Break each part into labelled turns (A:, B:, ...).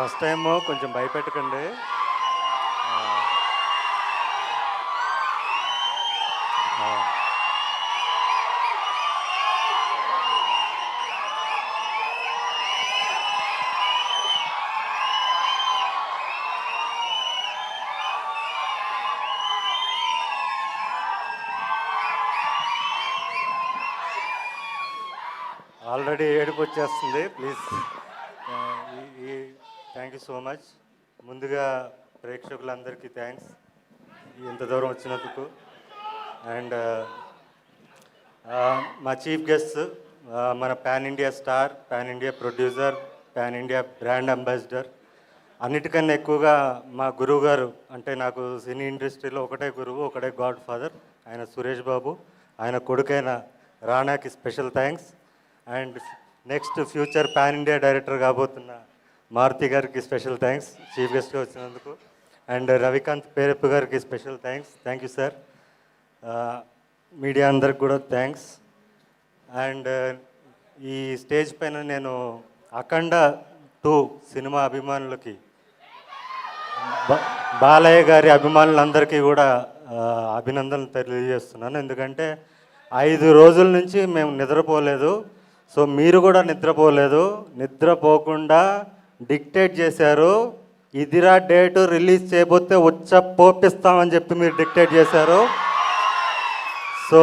A: First time కొంచెం భయపెట్టకండి. Already ఏడుపు వచ్చేస్తుంది. Please thank you so much. ముందుగా ప్రేక్షకులందరికీ థ్యాంక్స్ ఇంత దూరం వచ్చినందుకు. అండ్ మా చీఫ్ గెస్ట్, మన pan India star, pan India producer, pan India brand ambassador, అన్నిటికన్నా ఎక్కువగా మా గురువు గారు, అంటే నాకు సినీ ఇండస్ట్రీలో ఒకటే గురువు, ఒకటే గాడ్ ఫాదర్, ఆయన సురేష్ బాబు. ఆయన కొడుకైన రానాకి special thanks. And next future pan India director కాబోతున్న మారుతి గారికి స్పెషల్ థ్యాంక్స్ చీఫ్ గెస్ట్గా వచ్చినందుకు. అండ్ రవికాంత్ పేరప్ప గారికి special thanks. Thank you sir. Media అందరికి కూడా థ్యాంక్స్. అండ్ ఈ స్టేజ్ పైన నేను అఖండ 2 సినిమా అభిమానులకి, బాలయ్య గారి అభిమానులందరికీ కూడా అభినందనలు తెలియజేస్తున్నాను. ఎందుకంటే 5 రోజుల నుంచి మేము నిద్రపోలేదు. సో మీరు కూడా నిద్రపోలేదు. నిద్రపోకుండా డిక్టేట్ చేశారు. ఇదిరా డేటు, రిలీజ్ చేయబోతే పోపిస్తామని చెప్పి మీరు డిక్టేట్ చేశారు. So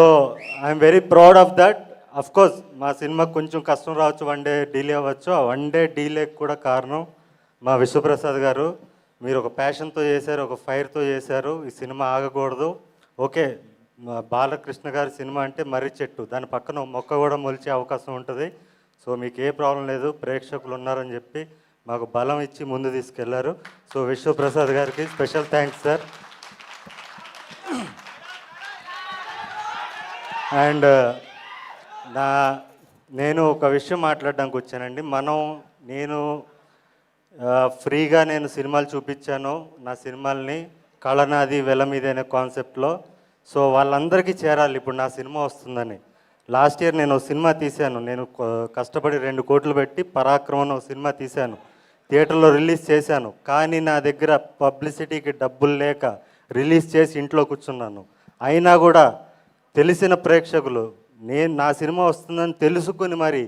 A: I'm very proud of that. Of course మా సినిమాకి కొంచెం కష్టం రావచ్చు, 1 డే డిలే అవ్వచ్చు. ఆ 1 డే డిలేకి కూడా కారణం మా విశ్వప్రసాద్ గారు. మీరు ఒక ప్యాషన్తో చేశారు, ఒక ఫైర్తో చేశారు. ఈ సినిమా ఆగకూడదు. ఓకే, బాలకృష్ణ గారి సినిమా అంటే మర్రి చెట్టు, దాని పక్కన మొక్క కూడా మొలిచే అవకాశం ఉంటుంది. సో మీకు ఏ ప్రాబ్లం లేదు, ప్రేక్షకులు ఉన్నారని చెప్పి మాకు బలం ఇచ్చి ముందు తీసుకెళ్లారు. సో విశ్వప్రసాద్ గారికి స్పెషల్ థ్యాంక్స్ సార్. అండ్ నేను ఒక విషయం మాట్లాడడానికి వచ్చానండి. నేను ఫ్రీగా సినిమాలు చూపించాను, నా సినిమాల్ని కళనాది వెల మీద అనే కాన్సెప్ట్లో. సో వాళ్ళందరికీ చేరాలి ఇప్పుడు నా సినిమా వస్తుందని. లాస్ట్ ఇయర్ నేను సినిమా తీశాను. నేను కష్టపడి 2 కోట్లు పెట్టి పరాక్రమం సినిమా తీశాను, థియేటర్లో రిలీజ్ చేశాను. కానీ నా దగ్గర పబ్లిసిటీకి డబ్బులు లేక రిలీజ్ చేసి ఇంట్లో కూర్చున్నాను. అయినా కూడా తెలిసిన ప్రేక్షకులు నా సినిమా వస్తుందని తెలుసుకుని మరి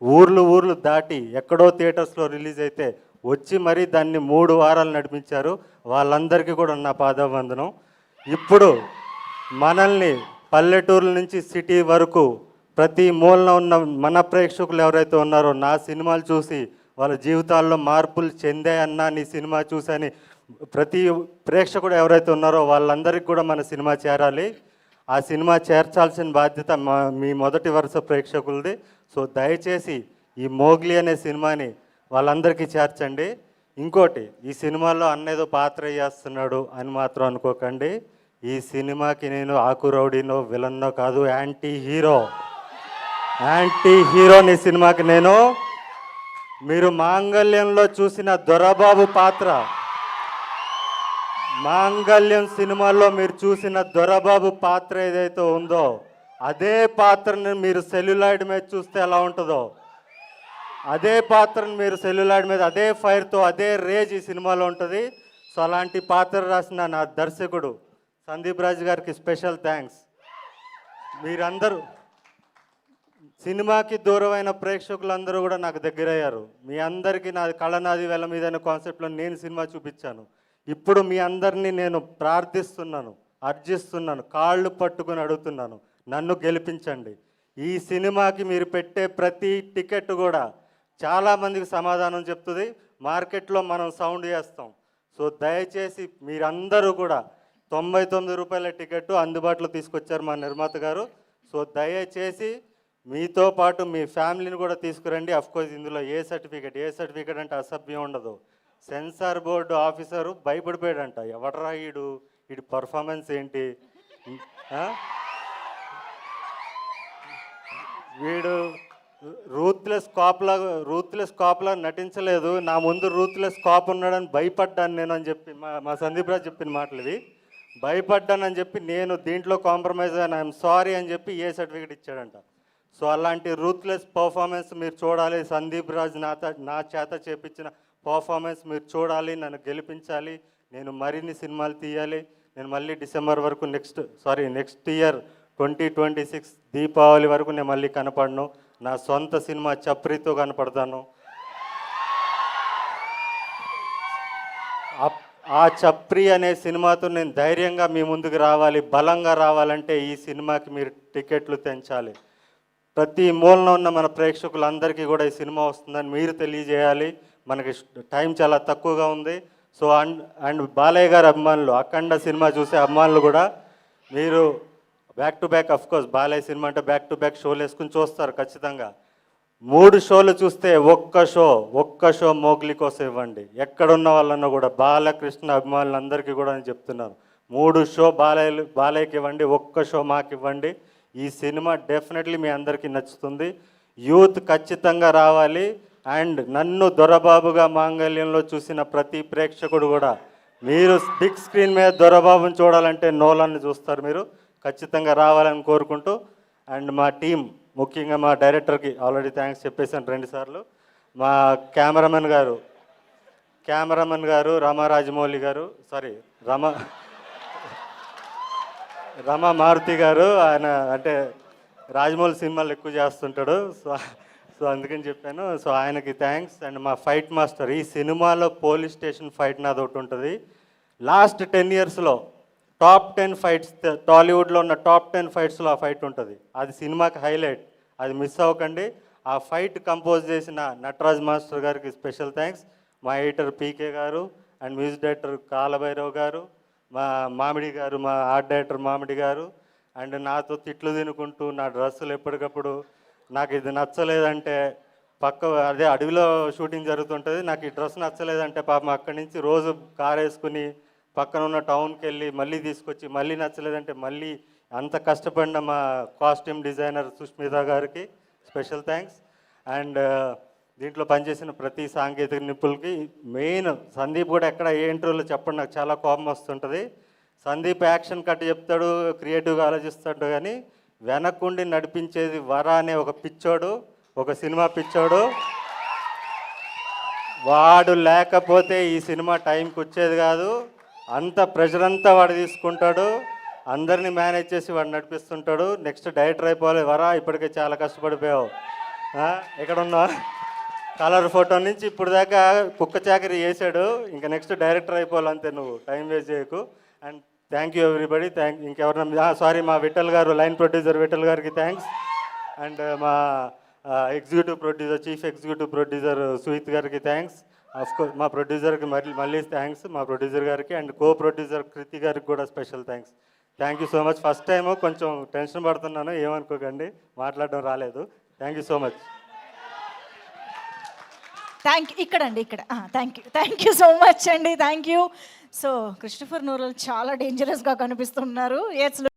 A: ఊర్లు దాటి ఎక్కడో థియేటర్స్లో రిలీజ్ అయితే వచ్చి మరి దాన్ని 3 వారాలు నడిపించారు. వాళ్ళందరికీ కూడా నా పాదాభివందనం. ఇప్పుడు మనల్ని పల్లెటూర్ల నుంచి సిటీ వరకు ప్రతి మూలన ఉన్న మన ప్రేక్షకులు ఎవరైతే ఉన్నారో నా సినిమాలు చూసి వాళ్ళ జీవితాల్లో మార్పులు చెందాయన్నా నీ సినిమా చూసని ప్రతి ప్రేక్షకుడు ఎవరైతే ఉన్నారో వాళ్ళందరికీ కూడా మన సినిమా చేరాలి. ఆ సినిమా చేర్చాల్సిన బాధ్యత మీ మొదటి వరుస ప్రేక్షకులది. సో దయచేసి ఈ మోగ్లీ అనే సినిమాని వాళ్ళందరికీ చేర్చండి. ఇంకోటి, ఈ సినిమాలో అన్నేదో పాత్ర చేస్తున్నాడు అని మాత్రం అనుకోకండి. ఈ సినిమాకి నేను ఆకురౌడీనో విలన్నో కాదు, యాంటీ హీరోని సినిమాకి నేను. మీరు మాంగళ్యంలో చూసిన దొరబాబు పాత్ర, మాంగళ్యం సినిమాలో మీరు చూసిన దొరబాబు పాత్ర ఏదైతే ఉందో అదే పాత్రను మీరు సెల్యులాయిడ్ మీద చూస్తే ఎలా ఉంటుందో అదే పాత్రను మీరు సెల్యులాయిడ్ మీద అదే ఫైర్తో అదే రేజ్ ఈ సినిమాలో ఉంటుంది. సో అలాంటి పాత్ర రాసిన నా దర్శకుడు సందీప్ రాజ్ గారికి స్పెషల్ థ్యాంక్స్. మీరందరూ సినిమాకి దూరమైన ప్రేక్షకులందరూ కూడా నాకు దగ్గరయ్యారు. మీ అందరికీ నాది కళనాది వెల మీద అనే కాన్సెప్ట్లో నేను సినిమా చూపించాను. ఇప్పుడు మీ అందరినీ నేను ప్రార్థిస్తున్నాను, అర్జిస్తున్నాను, కాళ్ళు పట్టుకుని అడుగుతున్నాను, నన్ను గెలిపించండి. ఈ సినిమాకి మీరు పెట్టే ప్రతి టికెట్ కూడా చాలామందికి సమాధానం చెప్తుంది. మార్కెట్లో మనం సౌండ్ చేస్తాం. సో దయచేసి మీరందరూ కూడా 99 రూపాయల టికెట్ అందుబాటులో తీసుకొచ్చారు మా నిర్మాత గారు. సో దయచేసి మీతో పాటు మీ ఫ్యామిలీని కూడా తీసుకురండి. అఫ్కోర్స్ ఇందులో ఏ సర్టిఫికేట్ అంటే అసభ్యం ఉండదు. సెన్సార్ బోర్డు ఆఫీసరు భయపడిపోయాడంట, ఎవడరా వీడి పర్ఫార్మెన్స్ ఏంటి, వీడు రూత్లెస్ కాప్లా నటించలేదు, నా ముందు రూత్లెస్ కాప్ ఉన్నాడని భయపడ్డాను నేను అని చెప్పి మా సందీప్ రాజ్ చెప్పిన మాటలు ఇవి. భయపడ్డానని చెప్పి నేను దీంట్లో కాంప్రమైజ్ అని ఐఎమ్ సారీ అని చెప్పి ఏ సర్టిఫికేట్ ఇచ్చాడంట. సో అలాంటి రూత్లెస్ పర్ఫార్మెన్స్ మీరు చూడాలి. సందీప్ రాజ్ నా చేత చేపించిన పర్ఫార్మెన్స్ మీరు చూడాలి, నన్ను గెలిపించాలి, నేను మరిన్ని సినిమాలు తీయాలి. నేను మళ్ళీ డిసెంబర్ వరకు నెక్స్ట్ ఇయర్ 2026 దీపావళి వరకు నేను మళ్ళీ కనపడను. నా సొంత సినిమా చప్రితో కనపడతాను. ఆ చప్రి అనే సినిమాతో నేను ధైర్యంగా మీ ముందుకు రావాలి. బలంగా రావాలంటే ఈ సినిమాకి మీరు టికెట్లు తెంచాలి. ప్రతి మూలన ఉన్న మన ప్రేక్షకులందరికీ కూడా ఈ సినిమా వస్తుందని మీరు తెలియజేయాలి. మనకి టైం చాలా తక్కువగా ఉంది. సో అండ్ బాలయ్య గారి అభిమానులు, అఖండ సినిమా చూసే అభిమానులు కూడా మీరు back to back, of course Balayya cinema అంటే బ్యాక్ టు బ్యాక్ షోలు వేసుకుని చూస్తారు ఖచ్చితంగా. 3 షోలు చూస్తే ఒక్క షో మోగ్లీ కోసం ఇవ్వండి. ఎక్కడున్న వాళ్ళన్నా కూడా బాలకృష్ణ అభిమానులందరికీ కూడా నేను చెప్తున్నాను, 3 షో బాలయ్యకి ఇవ్వండి, ఒక్క షో మాకు ఇవ్వండి. ఈ సినిమా డెఫినెట్లీ మీ అందరికీ నచ్చుతుంది. యూత్ ఖచ్చితంగా రావాలి. అండ్ నన్ను దొరబాబుగా మాంగళ్యంలో చూసిన ప్రతి ప్రేక్షకుడు కూడా, మీరు బిగ్ స్క్రీన్ మీద దొరబాబుని చూడాలంటే నోలాన్ని చూస్తారు. మీరు ఖచ్చితంగా రావాలని కోరుకుంటూ, అండ్ మా టీం ముఖ్యంగా మా డైరెక్టర్కి ఆల్రెడీ థ్యాంక్స్ చెప్పేశాను 2 సార్లు. మా కెమెరామెన్ గారు రామారాజమౌళి గారు, రమా మారుతి గారు, ఆయన అంటే రాజమౌళి సినిమాలు ఎక్కువ చేస్తుంటాడు. సో అందుకని చెప్పాను. సో ఆయనకి థ్యాంక్స్. అండ్ మా ఫైట్ మాస్టర్, ఈ సినిమాలో పోలీస్ స్టేషన్ ఫైట్ నాది ఒకటి ఉంటుంది. లాస్ట్ 10 ఇయర్స్లో టాప్ 10 ఫైట్స్, టాలీవుడ్లో ఉన్న టాప్ 10 ఫైట్స్లో ఆ ఫైట్ ఉంటుంది. అది సినిమాకి హైలైట్, అది మిస్ అవ్వకండి. ఆ ఫైట్ కంపోజ్ చేసిన నటరాజ్ మాస్టర్ గారికి స్పెషల్ థ్యాంక్స్. మా ఎడిటర్ పీకే గారు అండ్ మ్యూజిక్ డైరెక్టర్ కాలభైరవ్ గారు, మా మామిడి గారు, మా ఆర్ట్ డైరెక్టర్ మామిడి గారు. అండ్ నాతో తిట్లు తినుకుంటూ నా డ్రెస్సులు ఎప్పటికప్పుడు నాకు ఇది నచ్చలేదంటే, అదే అడవిలో షూటింగ్ జరుగుతుంటుంది, నాకు ఈ డ్రెస్ నచ్చలేదంటే పాపం అక్కడి నుంచి రోజు కార్ వేసుకుని పక్కన ఉన్న టౌన్కి వెళ్ళి మళ్ళీ తీసుకొచ్చి, మళ్ళీ నచ్చలేదంటే మళ్ళీ అంత కష్టపడిన మా కాస్ట్యూమ్ డిజైనర్ సుష్మిత గారికి స్పెషల్ థ్యాంక్స్. అండ్ దీంట్లో పనిచేసిన ప్రతి సాంకేతిక నిపుణులకి, మెయిన్ సందీప్ కూడా ఎక్కడ ఏ ఇంటర్వ్యూలో చెప్పండి, నాకు చాలా కోపం వస్తుంటుంది. సందీప్ యాక్షన్ కట్ చెప్తాడు, క్రియేటివ్గా ఆలోచిస్తాడు, కానీ వెనక్కుండి నడిపించేది వర అనే ఒక పిచ్చోడు, ఒక సినిమా పిచ్చోడు. వాడు లేకపోతే ఈ సినిమా టైంకి వచ్చేది కాదు. అంత ప్రెషర్ అంతా వాడు తీసుకుంటాడు, అందరినీ మేనేజ్ చేసి వాడు నడిపిస్తుంటాడు. నెక్స్ట్ డైరెక్టర్ అయిపోవాలి వరా, ఇప్పటికే చాలా కష్టపడిపోయావు. ఎక్కడున్నా కలర్ ఫోటో నుంచి ఇప్పుడు దాకా కుక్క చాకరీ చేశాడు, ఇంకా నెక్స్ట్ డైరెక్టర్ అయిపోవాలంతే, నువ్వు టైం వేస్ట్ చేయకు. And thank you everybody. ఇంకెవరన్నా మా విఠల్ గారు, లైన్ ప్రొడ్యూసర్ విఠల్ గారికి థ్యాంక్స్. అండ్ మా చీఫ్ ఎగ్జిక్యూటివ్ ప్రొడ్యూసర్ సుహిత్ గారికి థ్యాంక్స్. అఫ్కోర్స్ మా ప్రొడ్యూసర్కి మళ్ళీ థ్యాంక్స్, మా ప్రొడ్యూసర్ గారికి. అండ్ కో ప్రొడ్యూసర్ కృతి గారికి కూడా special thanks. Thank you so much. First time కొంచెం టెన్షన్ పడుతున్నాను, ఏమనుకోకండి, మాట్లాడడం రాలేదు. Thank you so much.
B: Thank you so much అండి. Thank you. So Christopher Nolan చాలా డేంజరస్గా కనిపిస్తున్నారు.